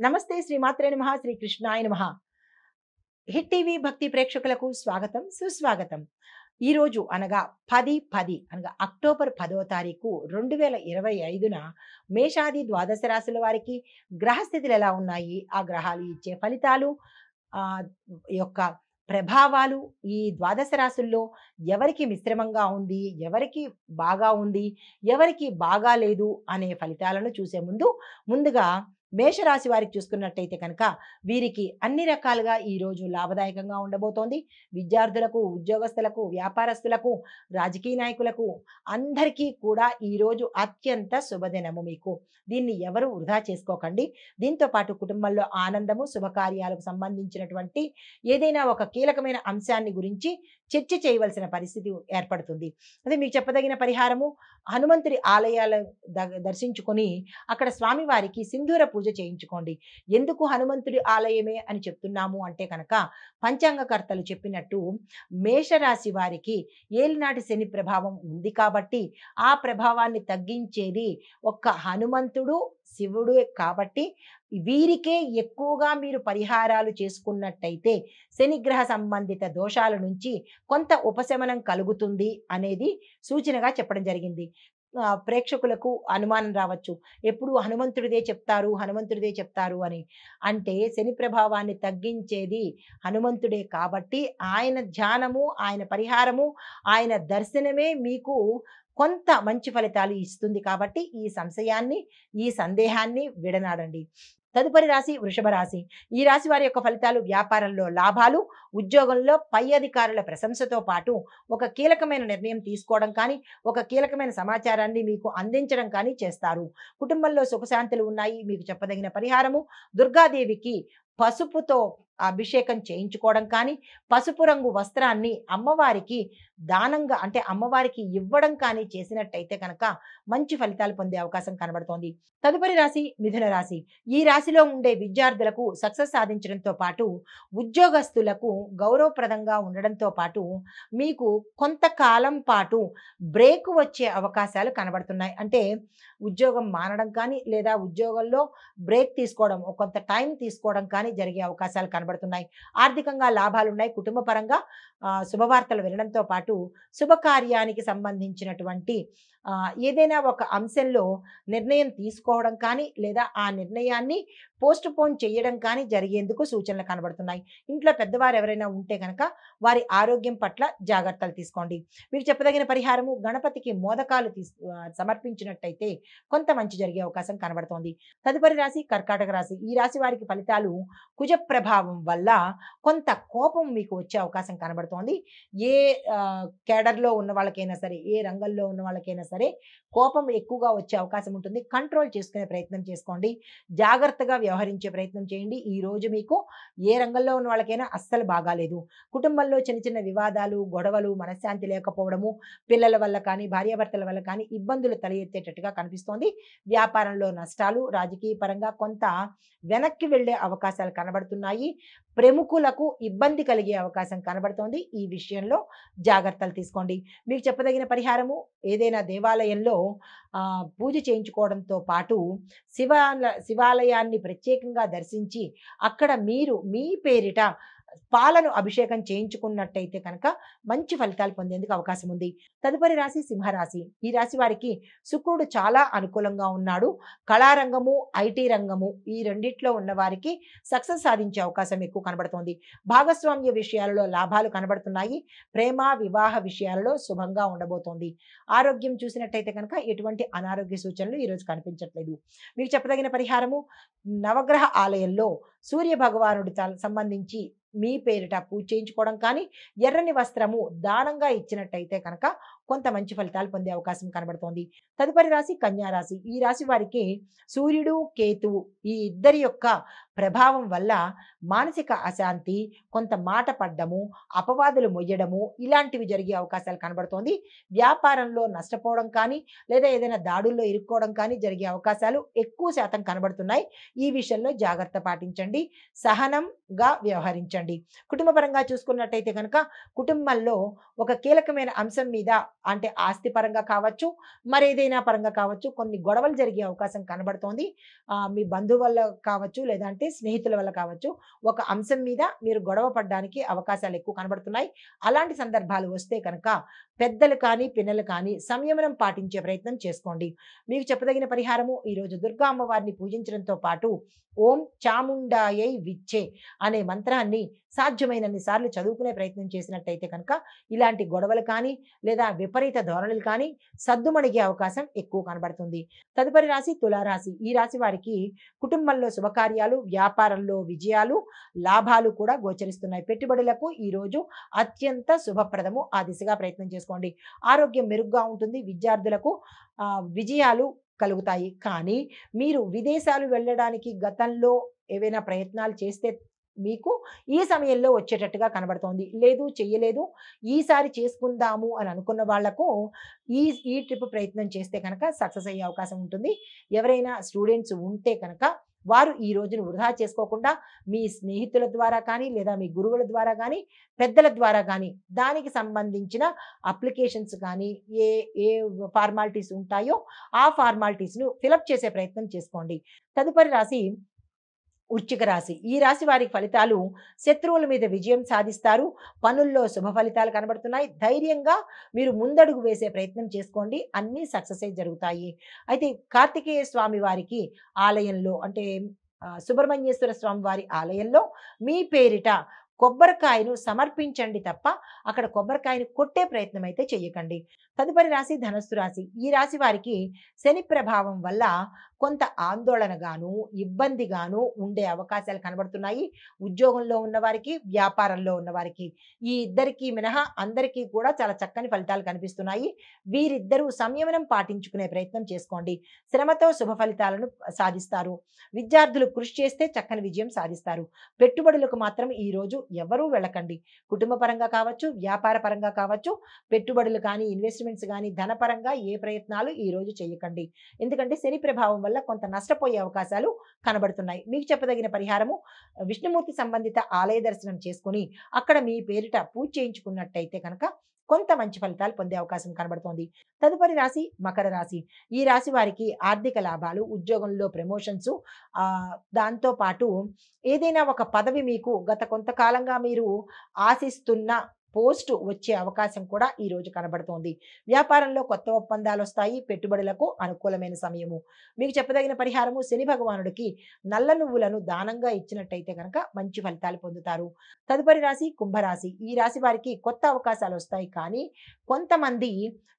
నమస్తే శ్రీమాత్రే నమః శ్రీ కృష్ణాయ నమః. హిట్ టీవీ భక్తి ప్రేక్షకులకు స్వాగతం సుస్వాగతం. ఈ రోజు అనగా 10/10 అనగా అక్టోబర్ 10వ తారీఖు 2025న మేషాది ద్వాదశ రాశుల వారికి గ్రహస్థితులు ఎలా ఉన్నాయి, ఆ గ్రహాలు ఇచ్చే ఫలితాలు, ఆ యొక్క ప్రభావాలు, ఈ ద్వాదశ రాశుల్లో ఎవరికి మిశ్రమంగా ఉంది, ఎవరికి బాగా ఉంది, ఎవరికి బాగా లేదు అనే ఫలితాలను చూసే ముందుగా మేషరాశి వారికి చూసుకున్నట్టయితే కనుక వీరికి అన్ని రకాలుగా ఈ రోజు లాభదాయకంగా ఉండబోతోంది. విద్యార్థులకు, ఉద్యోగస్తులకు, వ్యాపారస్తులకు, రాజకీయ నాయకులకు అందరికీ కూడా ఈ రోజు అత్యంత శుభదినము మీకు. దీన్ని ఎవరు వృధా చేసుకోకండి. దీంతో పాటు కుటుంబంలో ఆనందము, శుభకార్యాలకు సంబంధించినటువంటి ఏదైనా ఒక కీలకమైన అంశాన్ని గురించి చర్చ చేయవలసిన పరిస్థితి ఏర్పడుతుంది. అదే మీకు చెప్పదగిన పరిహారము, హనుమంతుడి ఆలయాలు దర్శించుకొని అక్కడ స్వామివారికి సింధూర పూజ చేయించుకోండి. ఎందుకు హనుమంతుడి ఆలయమే అని చెప్తున్నాము అంటే కనుక పంచాంగకర్తలు చెప్పినట్టు మేషరాశి వారికి ఏలినాటి శని ప్రభావం ఉంది కాబట్టి ఆ ప్రభావాన్ని తగ్గించేది ఒక్క హనుమంతుడు, శివుడు కాబట్టి వీరికే ఎక్కువగా మీరు పరిహారాలు చేసుకున్నట్టయితే శనిగ్రహ సంబంధిత దోషాల నుంచి కొంత ఉపశమనం కలుగుతుంది అనేది సూచనగా చెప్పడం జరిగింది. ప్రేక్షకులకు అనుమానం రావచ్చు, ఎప్పుడు హనుమంతుడిదే చెప్తారు అని. అంటే శని ప్రభావాన్ని తగ్గించేది హనుమంతుడే కాబట్టి ఆయన ధ్యానము, ఆయన పరిహారము, ఆయన దర్శనమే మీకు కొంత మంచి ఫలితాలు ఇస్తుంది కాబట్టి ఈ సందేహాన్ని విడనాడండి. తదుపరి రాశి వృషభ రాశి. ఈ రాశి వారి యొక్క ఫలితాలు: వ్యాపారంలో లాభాలు, ఉద్యోగంలో పై అధికారుల ప్రశంసతో పాటు ఒక కీలకమైన నిర్ణయం తీసుకోవడం కానీ, ఒక కీలకమైన సమాచారాన్ని మీకు అందించడం కానీ చేస్తారు. కుటుంబంలో సుఖశాంతులు ఉన్నాయి. మీకు చెప్పదగిన పరిహారము, దుర్గాదేవికి పసుపుతో అభిషేకం చేయించుకోవడం కానీ, పసుపు రంగు వస్త్రాన్ని అమ్మవారికి దానంగా అంటే అమ్మవారికి ఇవ్వడం కానీ చేసినట్టయితే కనుక మంచి ఫలితాలు పొందే అవకాశం కనబడుతోంది. తదుపరి రాశి మిథున రాశి. ఈ రాశిలో ఉండే విద్యార్థులకు సక్సెస్ సాధించడంతో పాటు, ఉద్యోగస్తులకు గౌరవప్రదంగా ఉండడంతో పాటు మీకు కొంతకాలం పాటు బ్రేక్ వచ్చే అవకాశాలు కనబడుతున్నాయి. అంటే ఉద్యోగం మానడం కానీ, లేదా ఉద్యోగంలో బ్రేక్ తీసుకోవడం, కొంత టైం తీసుకోవడం కానీ జరిగే అవకాశాలు కనబడుతున్నాయి. ఆర్థికంగా లాభాలున్నాయి. కుటుంబ పరంగా శుభవార్తలు వినడంతో పాటు శుభకార్యానికి సంబంధించినటువంటి ఏదైనా ఒక అంశంలో నిర్ణయం తీసుకోవడం కానీ, లేదా ఆ నిర్ణయాన్ని పోస్ట్ పోన్ చేయడం కానీ జరిగేందుకు సూచనలు కనబడుతున్నాయి. ఇంట్లో పెద్దవారు ఎవరైనా ఉంటే కనుక వారి ఆరోగ్యం పట్ల జాగ్రత్తలు తీసుకోండి. మీకు చెప్పదగిన పరిహారము, గణపతికి మోదకాలు సమర్పించినట్టయితే కొంత మంచి జరిగే అవకాశం కనబడుతోంది. తదుపరి రాశి కర్కాటక రాశి. ఈ రాశి వారికి ఫలితాలు: కుజ ప్రభావం వల్ల కొంత కోపం మీకు వచ్చే అవకాశం కనబడుతోంది. ఏ కేడర్లో ఉన్న వాళ్ళకైనా సరే, ఏ రంగంలో ఉన్న వాళ్ళకైనా సరే కోపం ఎక్కువగా వచ్చే అవకాశం ఉంటుంది. కంట్రోల్ చేసుకునే ప్రయత్నం చేసుకోండి. జాగ్రత్తగా వ్యవహరించే ప్రయత్నం చేయండి. ఈ రోజు మీకు ఏ రంగంలో ఉన్న వాళ్ళకైనా అస్సలు బాగాలేదు. కుటుంబంలో చిన్న చిన్న వివాదాలు, గొడవలు, మనశ్శాంతి లేకపోవడము, పిల్లల వల్ల కానీ, భార్యాభర్తల వల్ల కానీ ఇబ్బందులు తల ఎత్తేటట్టుగా కనిపిస్తోంది. వ్యాపారంలో నష్టాలు, రాజకీయ పరంగా కొంత వెనక్కి వెళ్లే అవకాశాలు కనబడుతున్నాయి. ప్రముఖులకు ఇబ్బంది కలిగే అవకాశం కనబడుతోంది. ఈ విషయంలో జాగ్రత్తలు తీసుకోండి. మీకు చెప్పదగిన పరిహారము, ఏదైనా దేవాలయంలో పూజ చేయించుకోవడంతో పాటు శివాలయాన్ని ప్రత్యేకంగా దర్శించి అక్కడ మీరు మీ పేరిట పాలను అభిషేకం చేయించుకున్నట్టయితే కనుక మంచి ఫలితాలు పొందేందుకు అవకాశం ఉంది. తదుపరి రాశి సింహరాశి. ఈ రాశి వారికి శుక్రుడు చాలా అనుకూలంగా ఉన్నాడు. కళారంగము, ఐటీ రంగము ఈ రెండిట్లో ఉన్న వారికి సక్సెస్ సాధించే అవకాశం ఎక్కువ కనబడుతోంది. భాగస్వామ్య విషయాలలో లాభాలు కనబడుతున్నాయి. ప్రేమ, వివాహ విషయాలలో శుభంగా ఉండబోతోంది. ఆరోగ్యం చూసినట్టయితే కనుక ఎటువంటి అనారోగ్య సూచనలు ఈరోజు కనిపించట్లేదు. మీకు చెప్పదగిన పరిహారము, నవగ్రహ ఆలయంలో సూర్య భగవానుడి సంబంధించి మీ పేరిట పూజ చేయించుకోవడం కానీ, ఎర్రని వస్త్రము దానంగా ఇచ్చినట్టయితే కనుక కొంత మంచి ఫలితాలు పొందే అవకాశం కనబడుతోంది. తదుపరి రాశి కన్యా రాశి. ఈ రాశి వారికి సూర్యుడు, కేతువు ఈ ఇద్దరి యొక్క ప్రభావం వల్ల మానసిక అశాంతి, కొంత మాట పడ్డము, అపవాదులు మొయ్యడము ఇలాంటివి జరిగే అవకాశాలు కనబడుతోంది. వ్యాపారంలో నష్టపోవడం కానీ, లేదా ఏదైనా దాడుల్లో ఇరుక్కోవడం కానీ జరిగే అవకాశాలు ఎక్కువ శాతం కనబడుతున్నాయి. ఈ విషయంలో జాగ్రత్త పాటించండి. సహనంగా వ్యవహరించండి. కుటుంబ పరంగా చూసుకున్నట్టయితే కనుక కుటుంబంలో ఒక కీలకమైన అంశం మీద అంటే ఆస్తి పరంగా కావచ్చు, మరేదైనా పరంగా కావచ్చు, కొన్ని గొడవలు జరిగే అవకాశం కనబడుతోంది. మీ బంధువు వల్ల కావచ్చు, లేదంటే స్నేహితుల వల్ల కావచ్చు, ఒక అంశం మీద మీరు గొడవ పడడానికి అవకాశాలు ఎక్కువ కనబడుతున్నాయి. అలాంటి సందర్భాలు వస్తే కనుక పెద్దలు కానీ, పిల్లలు కానీ సంయమనం పాటించే ప్రయత్నం చేసుకోండి. మీకు చెప్పదగిన పరిహారము ఈరోజు దుర్గా అమ్మవారిని పూజించడంతో పాటు ఓం చాముండాయై విచ్చే అనే మంత్రాన్ని సాధ్యమైనన్ని సార్లు చదువుకునే ప్రయత్నం చేసినట్టయితే కనుక ఇలాంటి గొడవలు కానీ, లేదా విపరీత ధోరణులు కానీ సద్దుమణిగే అవకాశం ఎక్కువ కనబడుతుంది. తదుపరి రాశి తులారాశి. ఈ రాశి వారికి కుటుంబంలో శుభకార్యాలు, వ్యాపారంలో విజయాలు, లాభాలు కూడా గోచరిస్తున్నాయి. పెట్టుబడులకు ఈరోజు అత్యంత శుభప్రదము. ఆ దిశగా ప్రయత్నం చేసుకోండి. ఆరోగ్యం మెరుగ్గా ఉంటుంది. విద్యార్థులకు విజయాలు కలుగుతాయి. కానీ మీరు విదేశాలు వెళ్ళడానికి గతంలో ఏవైనా ప్రయత్నాలు చేస్తే మీకు ఈ సమయంలో వచ్చేటట్టుగా కనబడుతోంది. లేదు చెయ్యలేదు, ఈసారి చేసుకుందాము అని అనుకున్న వాళ్లకు ఈ ఈ ట్రిప్ ప్రయత్నం చేస్తే కనుక సక్సెస్ అయ్యే అవకాశం ఉంటుంది. ఎవరైనా స్టూడెంట్స్ ఉంటే కనుక వారు ఈ రోజును వృధా చేసుకోకుండా మీ స్నేహితుల ద్వారా కానీ, లేదా మీ గురువుల ద్వారా కానీ, పెద్దల ద్వారా కానీ దానికి సంబంధించిన అప్లికేషన్స్ కానీ ఏ ఏ ఫార్మాలిటీస్ ఉంటాయో ఆ ఫార్మాలిటీస్ను ఫిలప్ చేసే ప్రయత్నం చేసుకోండి. తదుపరి రాశి వృశ్చిక రాశి. ఈ రాశి వారికి ఫలితాలు శత్రువుల మీద విజయం సాధిస్తారు. పనుల్లో శుభ ఫలితాలు కనబడుతున్నాయి. ధైర్యంగా మీరు ముందడుగు వేసే ప్రయత్నం చేసుకోండి. అన్నీ సక్సెస్ అయి జరుగుతాయి. అయితే కార్తికేయ స్వామి వారికి ఆలయంలో అంటే సుబ్రహ్మణ్యేశ్వర స్వామి వారి ఆలయంలో మీ పేరిట కొబ్బరికాయను సమర్పించండి తప్ప అక్కడ కొబ్బరికాయను కొట్టే ప్రయత్నం అయితే చెయ్యకండి. తదుపరి రాశి ధనస్సు రాశి. ఈ రాశి వారికి శని ప్రభావం వల్ల కొంత ఆందోళనగాను, ఇబ్బందిగాను ఉండే అవకాశాలు కనబడుతున్నాయి. ఉద్యోగంలో ఉన్నవారికి, వ్యాపారంలో ఉన్నవారికి ఈ ఇద్దరికి మినహా అందరికీ కూడా చాలా చక్కని ఫలితాలు కనిపిస్తున్నాయి. వీరిద్దరూ సంయమనం పాటించుకునే ప్రయత్నం చేసుకోండి. శ్రమతో శుభ ఫలితాలను సాధిస్తారు. విద్యార్థులు కృషి చేస్తే చక్కని విజయం సాధిస్తారు. పెట్టుబడులకు మాత్రం ఈరోజు ఎవరూ వెళ్ళకండి. కుటుంబ పరంగా కావచ్చు, వ్యాపార పరంగా కావచ్చు, పెట్టుబడులు కానీ, ఇన్వెస్ట్మెంట్స్ కానీ, ధనపరంగా ఏ ప్రయత్నాలు ఈరోజు చేయకండి. ఎందుకంటే శని ప్రభావం వల్ల కొంత నష్టపోయే అవకాశాలు కనబడుతున్నాయి. మీకు చెప్పదగిన పరిహారము విష్ణుమూర్తి సంబంధిత ఆలయ దర్శనం చేసుకుని అక్కడ మీ పేరిట పూజ చేయించుకున్నట్టయితే కనుక కొంత మంచి ఫలితాలు పొందే అవకాశం కనబడుతోంది. తదుపరి రాశి మకర రాశి. ఈ రాశి వారికి ఆర్థిక లాభాలు, ఉద్యోగంలో ప్రమోషన్స్, దాంతో పాటు ఏదైనా ఒక పదవి మీకు గత కొంతకాలంగా మీరు ఆశిస్తున్న పోస్టు వచ్చే అవకాశం కూడా ఈ రోజు కనబడుతోంది. వ్యాపారంలో కొత్త ఒప్పందాలు వస్తాయి. పెట్టుబడులకు అనుకూలమైన సమయము. మీకు చెప్పదగిన పరిహారము శని భగవానుడికి నల్ల నువ్వులను దానంగా ఇచ్చినట్టయితే కనుక మంచి ఫలితాలు పొందుతారు. తదుపరి రాశి కుంభరాశి. ఈ రాశి వారికి కొత్త అవకాశాలు వస్తాయి. కానీ కొంతమంది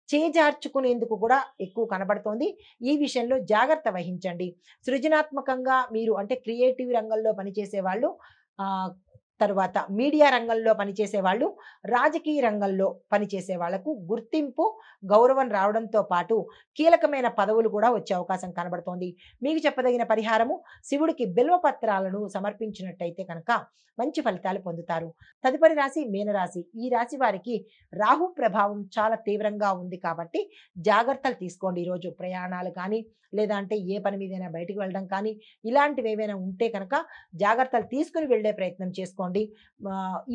చేజార్చుకునేందుకు కూడా ఎక్కువ కనబడుతోంది. ఈ విషయంలో జాగ్రత్త వహించండి. సృజనాత్మకంగా మీరు అంటే క్రియేటివ్ రంగంలో పనిచేసే వాళ్ళు, తర్వాత మీడియా రంగంలో పనిచేసే వాళ్ళు, రాజకీయ రంగంలో పనిచేసే వాళ్లకు గుర్తింపు, గౌరవం రావడంతో పాటు కీలకమైన పదవులు కూడా వచ్చే అవకాశం కనబడుతోంది. మీకు చెప్పదగిన పరిహారము శివుడికి బిల్వ పత్రాలను సమర్పించినట్టయితే కనుక మంచి ఫలితాలు పొందుతారు. తదుపరి రాశి మీనరాశి. ఈ రాశి వారికి రాహు ప్రభావం చాలా తీవ్రంగా ఉంది కాబట్టి జాగ్రత్తలు తీసుకోండి. ఈరోజు ప్రయాణాలు కానీ, లేదా అంటే ఏ పని మీదైనా బయటకు వెళ్ళడం కానీ ఇలాంటివి ఏవైనా ఉంటే కనుక జాగ్రత్తలు తీసుకుని వెళ్ళే ప్రయత్నం చేసుకోండి.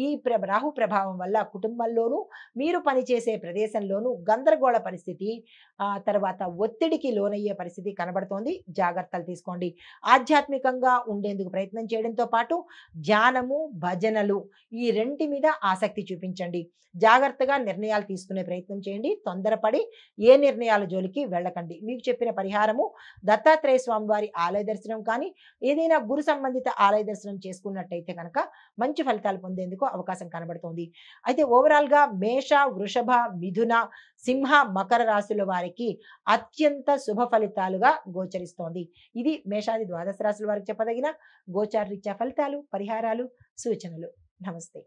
ఈ రాహు ప్రభావం వల్ల కుటుంబంలోనూ, మీరు పనిచేసే ప్రదేశంలోనూ గందరగోళ పరిస్థితి, తర్వాత ఒత్తిడికి లోనయ్యే పరిస్థితి కనబడుతోంది. జాగ్రత్తలు తీసుకోండి. ఆధ్యాత్మికంగా ఉండేందుకు ప్రయత్నం చేయడంతో పాటు ధ్యానము, భజనలు ఈ రెంటి మీద ఆసక్తి చూపించండి. జాగ్రత్తగా నిర్ణయాలు తీసుకునే ప్రయత్నం చేయండి. తొందరపడి ఏ నిర్ణయాల జోలికి వెళ్ళకండి. మీకు చెప్పిన పరిహారము దత్తాత్రేయ స్వామి వారి ఆలయ దర్శనం కానీ, ఏదైనా గురు సంబంధిత ఆలయ దర్శనం చేసుకున్నట్టయితే కనుక మంచి ఫలితాలు పొందేందుకు అవకాశం కనబడుతోంది. అయితే ఓవరాల్గా మేష, వృషభ, మిథున, సింహ, మకర రాశుల వారికి అత్యంత శుభ ఫలితాలుగా గోచరిస్తోంది. ఇది మేషాది ద్వాదశ రాశుల వారికి చెప్పదగిన గోచార రీత్యా ఫలితాలు, పరిహారాలు, సూచనలు. నమస్తే.